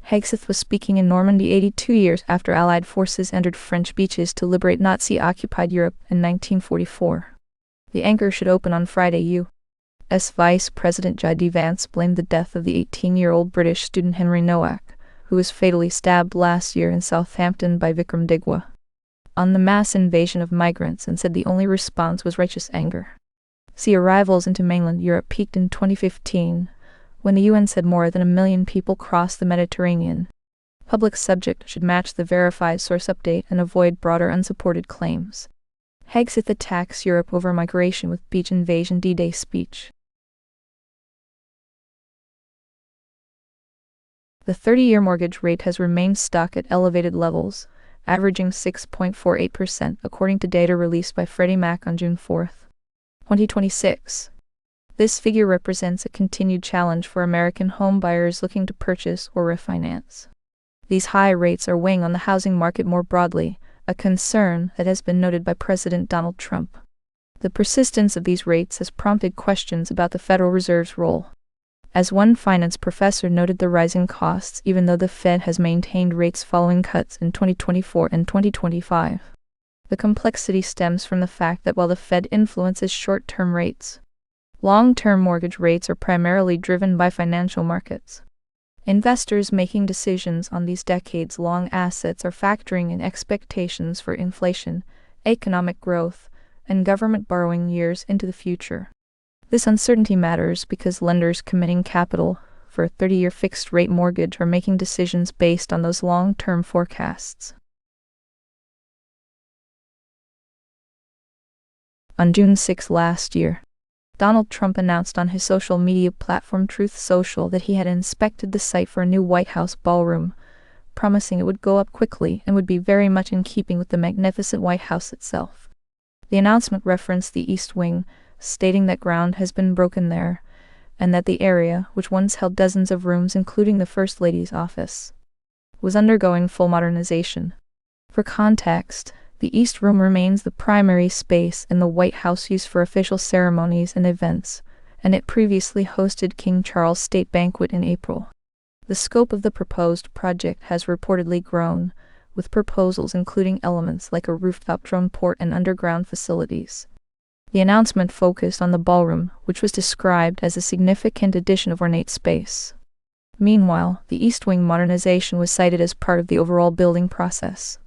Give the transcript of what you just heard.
Hegseth was speaking in Normandy 82 years after Allied forces entered French beaches to liberate Nazi-occupied Europe in 1944. The anchor should open on Friday. U.S. Vice President J.D. Vance blamed the death of the 18-year-old British student Henry Nowak, who was fatally stabbed last year in Southampton by Vikram Digwa, on the mass invasion of migrants, and said the only response was righteous anger. Sea arrivals into mainland Europe peaked in 2015, when the UN said more than 1 million people crossed the Mediterranean. Public subject should match the verified source update and avoid broader unsupported claims. Hegseth attacks Europe over migration with beach invasion D-Day speech. The 30-year mortgage rate has remained stuck at elevated levels, averaging 6.48%, according to data released by Freddie Mac on June 4, 2026. This figure represents a continued challenge for American homebuyers looking to purchase or refinance. These high rates are weighing on the housing market more broadly, a concern that has been noted by President Donald Trump. The persistence of these rates has prompted questions about the Federal Reserve's role. As one finance professor noted, the rising costs, even though the Fed has maintained rates following cuts in 2024 and 2025. The complexity stems from the fact that while the Fed influences short-term rates, long-term mortgage rates are primarily driven by financial markets. Investors making decisions on these decades-long assets are factoring in expectations for inflation, economic growth, and government borrowing years into the future. This uncertainty matters because lenders committing capital for a 30-year fixed-rate mortgage are making decisions based on those long-term forecasts. On June 6 last year, Donald Trump announced on his social media platform Truth Social that he had inspected the site for a new White House ballroom, promising it would go up quickly and would be very much in keeping with the magnificent White House itself. The announcement referenced the East Wing, stating that ground has been broken there, and that the area, which once held dozens of rooms including the First Lady's office, was undergoing full modernization. For context, the East Room remains the primary space in the White House used for official ceremonies and events, and it previously hosted King Charles' state banquet in April. The scope of the proposed project has reportedly grown, with proposals including elements like a rooftop drone port and underground facilities. The announcement focused on the ballroom, which was described as a significant addition of ornate space. Meanwhile, the East Wing modernization was cited as part of the overall building process.